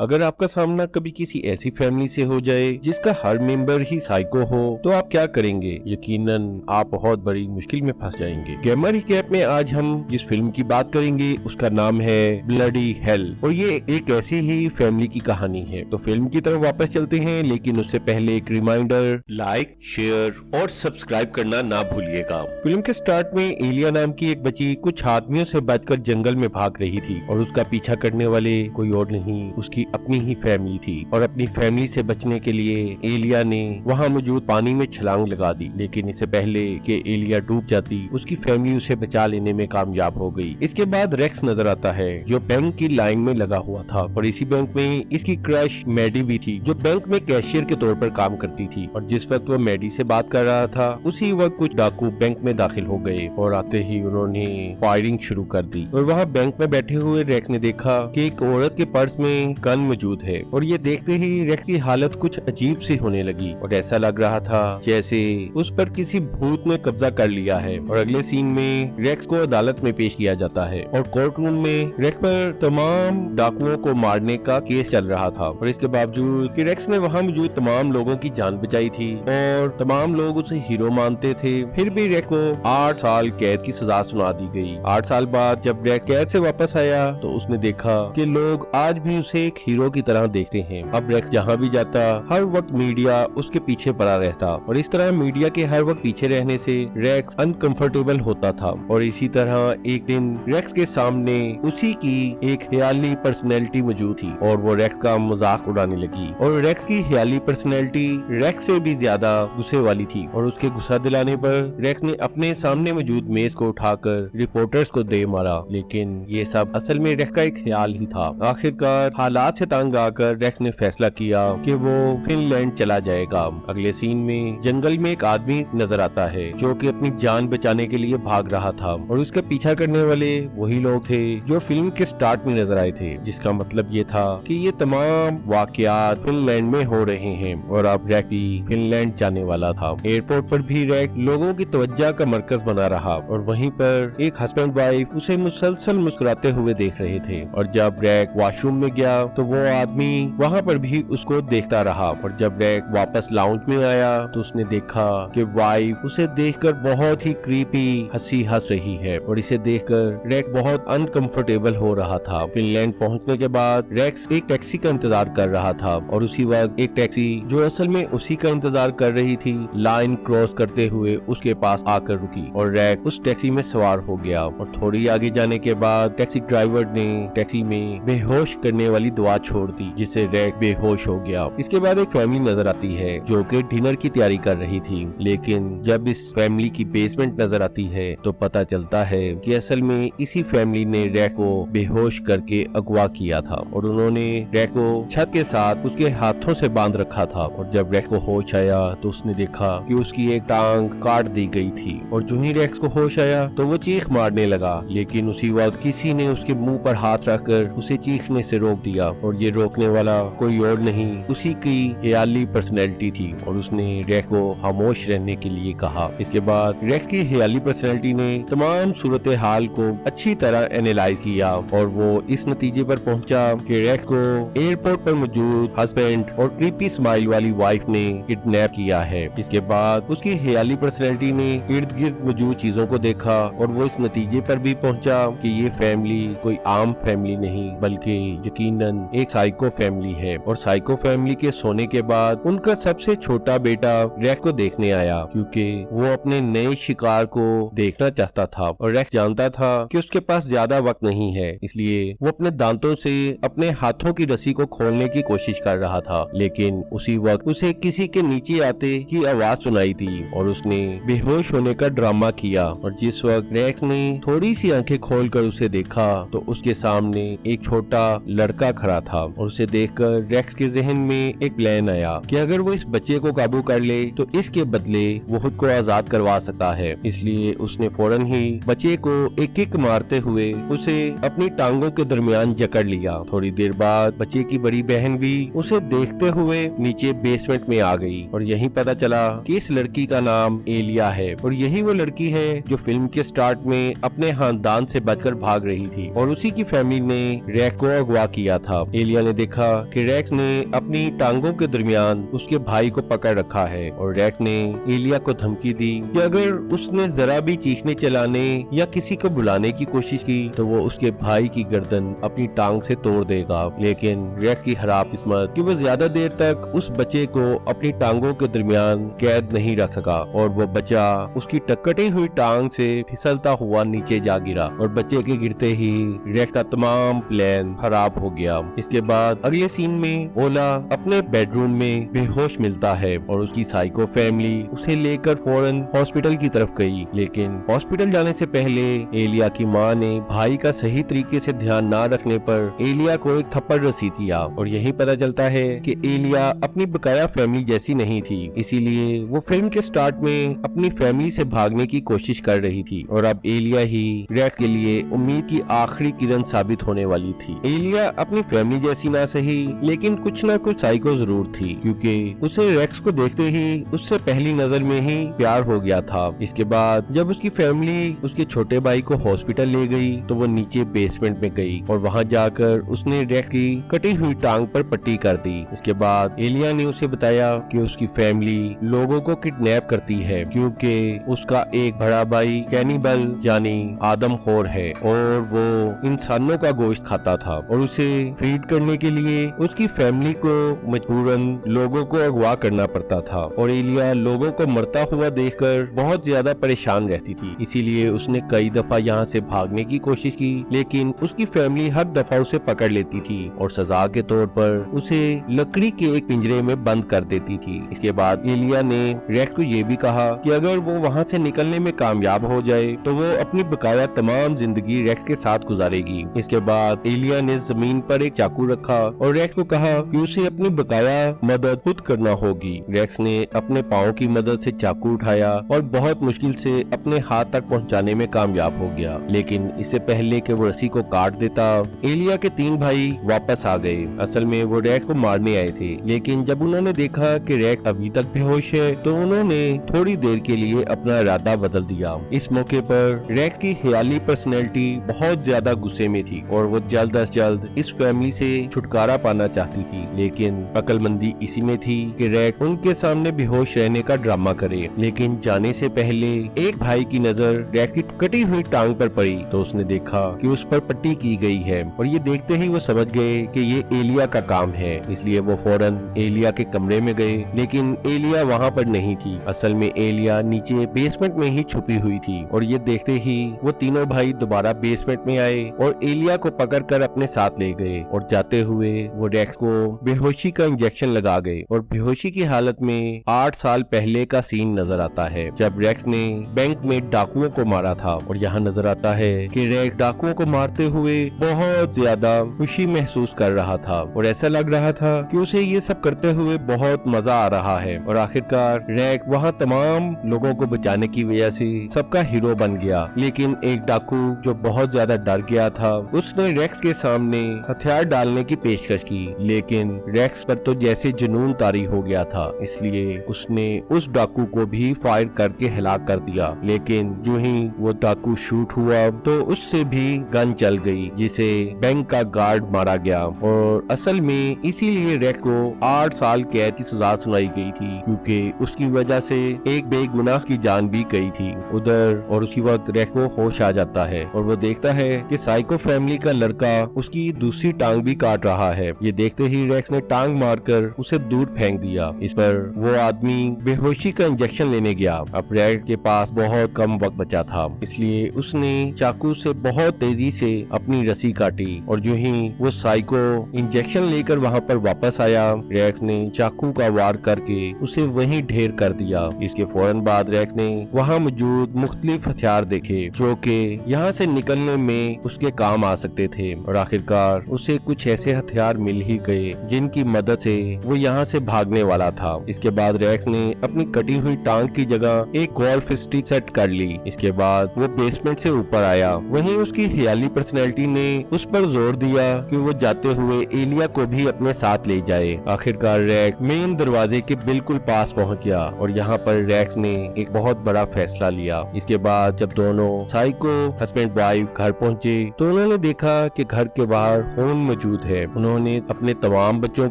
अगर आपका सामना कभी किसी ऐसी फैमिली से हो जाए जिसका हर मेंबर ही साइको हो तो आप क्या करेंगे? यकीनन आप बहुत बड़ी मुश्किल में फंस जाएंगे। गेमर रिकैप में आज हम जिस फिल्म की बात करेंगे उसका नाम है ब्लडी हेल और ये एक ऐसी ही फैमिली की कहानी है। तो फिल्म की तरफ वापस चलते हैं, लेकिन उससे पहले एक रिमाइंडर, लाइक, शेयर और सब्सक्राइब करना ना भूलिएगा। फिल्म के स्टार्ट में एलिया नाम की एक बच्ची कुछ आदमियों से बचकर जंगल में भाग रही थी और उसका पीछा करने वाले कोई और नहीं, उसकी अपनी ही फैमिली थी। और अपनी फैमिली से बचने के लिए एलिया ने वहाँ मौजूद पानी में छलांग लगा दी, लेकिन इससे पहले कि एलिया डूब जाती उसकी फैमिली उसे बचा लेने में कामयाब हो गई। इसके बाद रेक्स नजर आता है जो बैंक की लाइन में लगा हुआ था और इसी बैंक में इसकी क्रश मैडी भी थी जो बैंक में कैशियर के तौर पर काम करती थी। और जिस वक्त वो मैडी से बात कर रहा था उसी वक्त कुछ डाकू बैंक में दाखिल हो गए और आते ही उन्होंने फायरिंग शुरू कर दी। और वहाँ बैंक में बैठे हुए रेक्स ने देखा कि एक औरत के पर्स में गन मौजूद है और ये देखते ही रेक्स की हालत कुछ अजीब सी होने लगी और ऐसा लग रहा था जैसे उस पर किसी भूत ने कब्जा कर लिया है। और अगले सीन में रेक्स को अदालत में पेश किया जाता है और कोर्ट रूम में रेक्स पर तमाम डाकुओं को मारने का केस चल रहा था। और इसके बावजूद कि रेक्स ने वहाँ मौजूद तमाम लोगों की जान बचाई थी और तमाम लोग उसे हीरो मानते थे, फिर भी रेक्स को 8 साल कैद की सजा सुना दी गई। 8 साल बाद जब रेक्स कैद से वापस आया तो उसने देखा कि लोग आज भी उसे एक हीरो की तरह देखते हैं। अब रेक्स जहाँ भी जाता हर वक्त मीडिया उसके पीछे पड़ा रहता और इस तरह मीडिया के हर वक्त पीछे रहने से रेक्स अनकंफर्टेबल होता था। और इसी तरह एक दिन रेक्स के सामने उसी की एक ख्याली पर्सनैलिटी मौजूद थी और वो रेक्स का मजाक उड़ाने लगी। और रेक्स की ख्याली पर्सनैलिटी रेक्स से भी ज्यादा गुस्से वाली थी और उसके गुस्सा दिलाने पर रेक्स ने अपने सामने मौजूद मेज को उठाकर रिपोर्टर्स को दे मारा, लेकिन ये सब असल में रेक्स का एक ख्याल ही था। आखिरकार हालात से तंग आकर रेक्स ने फैसला किया कि वो फिनलैंड चला जाएगा। अगले सीन में जंगल में एक आदमी नजर आता है जो कि अपनी जान बचाने के लिए भाग रहा था और उसका पीछा करने वाले वही लोग थे जो फिल्म के स्टार्ट में नजर आए थे, जिसका मतलब ये था कि ये तमाम वाकयात फिनलैंड में हो रहे हैं। और अब रेक्स भी फिनलैंड जाने वाला था। एयरपोर्ट पर भी रेक्स लोगों की तवज्जो का मरकज बना रहा और वहीं पर एक हस्बैंड वाइफ उसे मुसलसल मुस्कुराते हुए देख रहे थे। और जब रेक्स वॉशरूम में गया तो वो आदमी वहाँ पर भी उसको देखता रहा। और जब रेक्स वापस लाउंज में आया तो उसने देखा कि वाइफ उसे देखकर बहुत ही क्रीपी हंसी हंस रही है और इसे देखकर रेक्स बहुत अनकंफर्टेबल हो रहा था। फिनलैंड पहुंचने के बाद रेक्स एक टैक्सी का इंतजार कर रहा था और उसी वक्त एक टैक्सी जो असल में उसी का इंतजार कर रही थी लाइन क्रॉस करते हुए उसके पास आकर रुकी और रेक्स उस टैक्सी में सवार हो गया। और थोड़ी आगे जाने के बाद टैक्सी ड्राइवर ने टैक्सी में बेहोश करने वाली दवा छोड़ दी जिससे रेक्स बेहोश हो गया। इसके बाद एक फैमिली नजर आती है जो कि डिनर की तैयारी कर रही थी, लेकिन जब इस फैमिली की बेसमेंट नजर आती है तो पता चलता है कि असल में इसी फैमिली ने रेक्स को बेहोश करके अगवा किया था और उन्होंने रेक्स को छत के साथ उसके हाथों से बांध रखा था। और जब रेक्स को होश आया तो उसने देखा कि उसकी एक टांग काट दी गई थी और जो ही रेक्स को होश आया तो वो चीख मारने लगा, लेकिन उसी वक्त किसी ने उसके मुंह पर हाथ रखकर उसे चीखने से रोक दिया। और ये रोकने वाला कोई और नहीं उसी की ख्याली पर्सनैलिटी थी और उसने रेक्स को खामोश रहने के लिए कहा। इसके बाद रेक्स की ख्याली पर्सनैलिटी ने तमाम सूरत हाल को अच्छी तरह एनालाइज किया और वो इस नतीजे पर पहुंचा कि रेक्स को एयरपोर्ट पर मौजूद हस्बैंड और क्रीपी स्माइल वाली वाइफ ने किडनैप किया है। इसके बाद उसकी ख्याली पर्सनैलिटी ने इर्द गिर्द मौजूद चीजों को देखा और वो इस नतीजे पर भी पहुंचा कि ये फैमिली कोई आम फैमिली नहीं बल्कि यकीनन एक साइको फैमिली है। और साइको फैमिली के सोने के बाद उनका सबसे छोटा बेटा रेक्स को देखने आया क्योंकि वो अपने नए शिकार को देखना चाहता था और रेक्स जानता था कि उसके पास ज्यादा वक्त नहीं है, इसलिए वो अपने दांतों से अपने हाथों की रस्सी को खोलने की कोशिश कर रहा था। लेकिन उसी वक्त उसे किसी के नीचे आते की आवाज सुनाई थी और उसने बेहोश होने का ड्रामा किया। और जिस वक्त रेक्स ने थोड़ी सी आंखें खोलकर उसे देखा तो उसके सामने एक छोटा लड़का खड़ा था और उसे देखकर रेक्स के जहन में एक प्लान आया कि अगर वो इस बच्चे को काबू कर ले तो इसके बदले वो खुद को आजाद करवा सकता है। इसलिए उसने फौरन ही बच्चे को एक किक मारते हुए उसे अपनी टांगों के दरमियान जकड़ लिया। थोड़ी देर बाद बच्चे की बड़ी बहन भी उसे देखते हुए नीचे बेसमेंट में आ गई और यही पता चला कि इस लड़की का नाम एलिया है और यही वो लड़की है जो फिल्म के स्टार्ट में अपने खानदान से बचकर भाग रही थी और उसी की फैमिली ने रेक्स को अगवा किया था। एलिया ने देखा कि रैक्स ने अपनी टांगों के दरमियान उसके भाई को पकड़ रखा है और रैक्स ने एलिया को धमकी दी कि अगर उसने जरा भी चीखने चलाने या किसी को बुलाने की कोशिश की तो वो उसके भाई की गर्दन अपनी टांग से तोड़ देगा। लेकिन रैक्स की खराब किस्मत कि वो ज्यादा देर तक उस बच्चे को अपनी टांगों के दरमियान कैद नहीं रख सका और वो बच्चा उसकी टकटी हुई टांग से फिसलता हुआ नीचे जा गिरा और बच्चे के गिरते ही रैक्स का तमाम प्लान खराब हो गया। इसके बाद अगले सीन में ओला अपने बेडरूम में बेहोश मिलता है और उसकी साइको फैमिली उसे लेकर फौरन हॉस्पिटल की तरफ गई। लेकिन हॉस्पिटल जाने से पहले एलिया की माँ ने भाई का सही तरीके से ध्यान न रखने पर एलिया को एक थप्पड़ रसी दिया और यही पता चलता है कि एलिया अपनी बकाया फैमिली जैसी नहीं थी, इसीलिए वो फिल्म के स्टार्ट में अपनी फैमिली से भागने की कोशिश कर रही थी और अब एलिया ही रैक्स के लिए उम्मीद की आखिरी किरण साबित होने वाली थी। एलिया अपनी फैमिली जैसी ना सही लेकिन कुछ ना कुछ साइको जरूर थी, क्योंकि उसे रैक्स को देखते ही उससे पहली नजर में ही प्यार हो गया था। इसके बाद जब उसकी फैमिली उसके छोटे भाई को हॉस्पिटल ले गई तो वो नीचे बेसमेंट में गई और वहां जाकर उसने रैक्स की कटी हुई टांग पर पट्टी कर दी। इसके बाद एलिया ने उसे बताया कि उसकी फैमिली लोगों को किडनैप करती है क्योंकि उसका एक बड़ा भाई कैनिबल यानी आदमखोर है और वो इंसानों का गोश्त खाता था और उसे फीड करने के लिए उसकी फैमिली को मजबूरन लोगों को अगवा करना पड़ता था और एलिया लोगों को मरता हुआ देखकर बहुत ज्यादा परेशान रहती थी। इसीलिए उसने कई दफा यहाँ से भागने की कोशिश की लेकिन उसकी फैमिली हर दफा उसे पकड़ लेती थी और सजा के तौर पर उसे लकड़ी के एक पिंजरे में बंद कर देती थी। इसके बाद एलिया ने रैक्स को ये भी कहा कि अगर वो वहाँ से निकलने में कामयाब हो जाए तो वो अपनी बकाया तमाम जिंदगी रैक्स के साथ गुजारेगी। इसके बाद एलिया ने जमीन पर एक चाकू रखा और रैक्स को कहा कि उसे अपनी बकाया मदद खुद करना होगी। रैक्स ने अपने पाँव की मदद से चाकू उठाया और बहुत मुश्किल से अपने हाथ तक पहुंचाने में कामयाब हो गया, लेकिन इससे पहले कि वो रस्सी को काट देता एलिया के 3 भाई वापस आ गए। असल में वो रैक्स को मारने आए थे, लेकिन जब उन्होंने देखा कि रैक्स अभी तक बेहोश है तो उन्होंने थोड़ी देर के लिए अपना इरादा बदल दिया। इस मौके पर रैक्स की ख्याली पर्सनैलिटी बहुत ज्यादा गुस्से में थी और वो जल्द अज जल्द इस फैमिली से छुटकारा पाना चाहती थी, लेकिन अक्लमंदी इसी में थी कि रैक्स उनके सामने बेहोश रहने का ड्रामा करे। लेकिन जाने से पहले एक भाई की नजर रैक्स की कटी हुई टांग पर पड़ी तो उसने देखा कि उस पर पट्टी की गई है और ये देखते ही वो समझ गए कि ये एलिया का काम है। इसलिए वो फौरन एलिया के कमरे में गए, लेकिन एलिया वहाँ पर नहीं थी। असल में एलिया नीचे बेसमेंट में ही छुपी हुई थी और ये देखते ही वो तीनों भाई दोबारा बेसमेंट में आए और एलिया को पकड़कर अपने साथ ले गए और जाते हुए वो रैक्स को बेहोशी का इंजेक्शन लगा गए और बेहोशी की हालत में 8 साल पहले का सीन नजर आता है जब रैक्स ने बैंक में डाकुओं को मारा था और यहाँ नजर आता है कि रैक्स डाकुओं को मारते हुए बहुत ज्यादा खुशी महसूस कर रहा था और ऐसा लग रहा था कि उसे ये सब करते हुए बहुत मजा आ रहा है और आखिरकार रैक्स वहाँ तमाम लोगों को बचाने की वजह से सबका हीरो बन गया। लेकिन एक डाकू जो बहुत ज्यादा डर गया था उसने रैक्स के सामने हथियार डालने की पेशकश की, लेकिन रैक्स पर तो जैसे जुनून तारी हो गया था, इसलिए उसने उस डाकू को भी फायर करके हिलाक कर दिया। लेकिन जो ही वो डाकू शूट हुआ तो उससे भी गन चल गई जिसे बैंक का गार्ड मारा गया और असल में इसीलिए रैक्स को 8 साल कैद की सजा सुनाई गई थी क्योंकि उसकी वजह से एक बेगुनाह की जान भी गई थी उधर। और उसी वक्त रैक्स को होश आ जाता है और वो देखता है कि साइको फैमिली का लड़का उसकी दूसरी टांग भी काट रहा है। ये देखते ही रैक्स ने टांग मारकर उसे दूर फेंक दिया। इस पर वो आदमी बेहोशी का इंजेक्शन लेने गया। अब रैक्स के पास बहुत कम वक्त बचा था, इसलिए उसने चाकू से बहुत तेजी से अपनी रस्सी काटी और जो ही वो साइको इंजेक्शन लेकर वहाँ पर वापस आया रैक्स ने चाकू का वार करके उसे वहीं ढेर कर दिया। इसके फौरन बाद रैक्स ने वहाँ मौजूद मुख्तलिफ हथियार देखे जो कि यहाँ से निकलने में उसके काम आ सकते थे और आखिरकार उसे कुछ ऐसे हथियार मिल ही गए जिनकी मदद से वो यहाँ से भागने वाला था। इसके बाद रैक्स ने अपनी कटी हुई टांग की जगह एक गोल्फ स्टिक सेट कर ली। इसके बाद वो बेसमेंट से ऊपर आया। वहीं उसकी ख्याली पर्सनैलिटी ने उस पर जोर दिया कि वो जाते हुए एलिया को भी अपने साथ ले जाए। आखिरकार रैक्स मेन दरवाजे के बिल्कुल पास पहुंच गया और यहाँ पर रैक्स ने एक बहुत बड़ा फैसला लिया। इसके बाद जब दोनों साइको हस्बैंड वाइफ घर पहुंचे तो उन्होंने देखा कि घर के बाहर खून मौजूद है। उन्होंने अपने तमाम बच्चों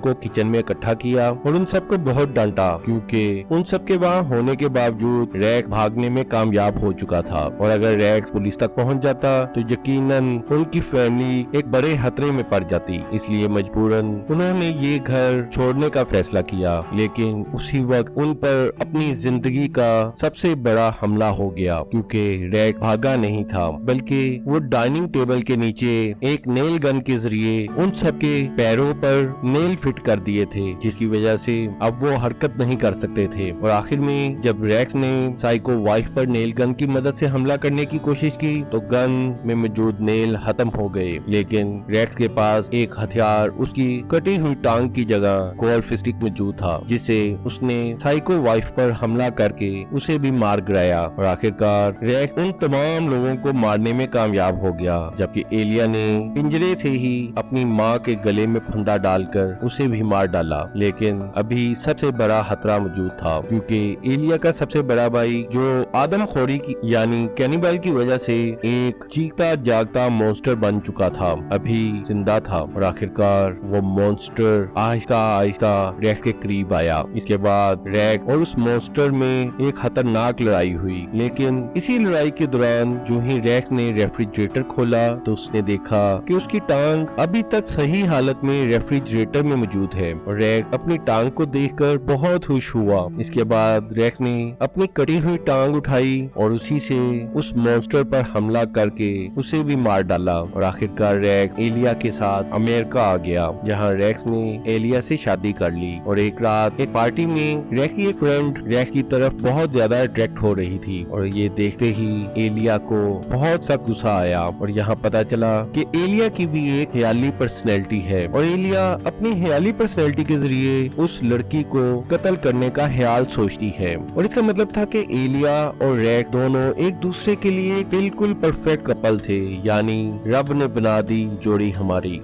को किचन में इकट्ठा किया और उन सबको बहुत डांटा, क्योंकि उन सबके वहाँ होने के बावजूद रैक्स भागने में कामयाब हो चुका था और अगर रैक्स पुलिस तक पहुँच जाता तो यकीनन उनकी फैमिली एक बड़े खतरे में पड़ जाती। इसलिए मजबूरन उन्होंने ये घर छोड़ने का फैसला किया, लेकिन उसी वक्त उन पर अपनी जिंदगी का सबसे बड़ा हमला हो गया, क्योंकि रैक भागा नहीं था बल्कि वो डाइनिंग टेबल के नीचे एक नेल गन के जरिए उन सबके पैरों पर नेल फिट कर दिए थे, जिसकी वजह से अब वो हरकत नहीं कर सकते थे। और आखिर में जब रैक्स ने साइको वाइफ पर नेल गन की मदद से हमला करने की कोशिश की तो गन में मौजूद नेल खत्म हो गए, लेकिन रैक्स के पास एक हथियार उसकी कटी हुई टांग की जगह गोल्फ स्टिक मौजूद था, जिसे उसने साइको वाइफ पर हमला करके उसे भी मार गिराया। और आखिरकार रैक्स उन तमाम लोगों को मारने में कामयाब हो गया, जबकि एलिया ने पिंजरे से ही अपनी माँ के गले में फंदा डालकर उसे भी मार डाला। लेकिन अभी सबसे बड़ा खतरा मौजूद था, क्योंकि एलिया का सबसे बड़ा भाई जो आदमखोरी की यानी कैनिबल की वजह से एक चीखता जागता मॉन्स्टर बन चुका था, अभी जिंदा था। और आखिरकार वो मॉन्स्टर आहिस्ता आहिस्ता रैक्स के करीब आया। इसके बाद रैक्स और उस मॉन्स्टर में एक खतरनाक लड़ाई हुई, लेकिन इसी लड़ाई के दौरान जो ही रैक्स ने रेफ्रिजरेटर खोला तो उसने देखा कि उसकी टांग अभी तक सही हालत में रेफ्रिजरेटर में मौजूद है और रैक्स अपनी टांग को देखकर बहुत खुश हुआ। इसके बाद रैक्स ने अपनी कटी हुई टांग उठाई और उसी से उस मॉन्स्टर पर हमला करके उसे भी मार डाला। और आखिरकार रैक्स एलिया के साथ अमेरिका आ गया, जहाँ रैक्स ने एलिया से शादी कर ली। और एक रात एक पार्टी में रैक्स की एक फ्रेंड रैक्स की तरफ बहुत ज्यादा अट्रैक्ट हो रही थी और ये देखते ही एलिया को बहुत सा गुस्सा आया और यहाँ पता चला कि एलिया की भी एक ख्याली पर्सनैलिटी है और एलिया अपनी ख्याली पर्सनैलिटी के जरिए उस लड़की को कत्ल करने का ख्याल सोचती है। और इसका मतलब था कि एलिया और रैक्स दोनों एक दूसरे के लिए बिल्कुल परफेक्ट कपल थे, यानी रब ने बना दी जोड़ी हमारी।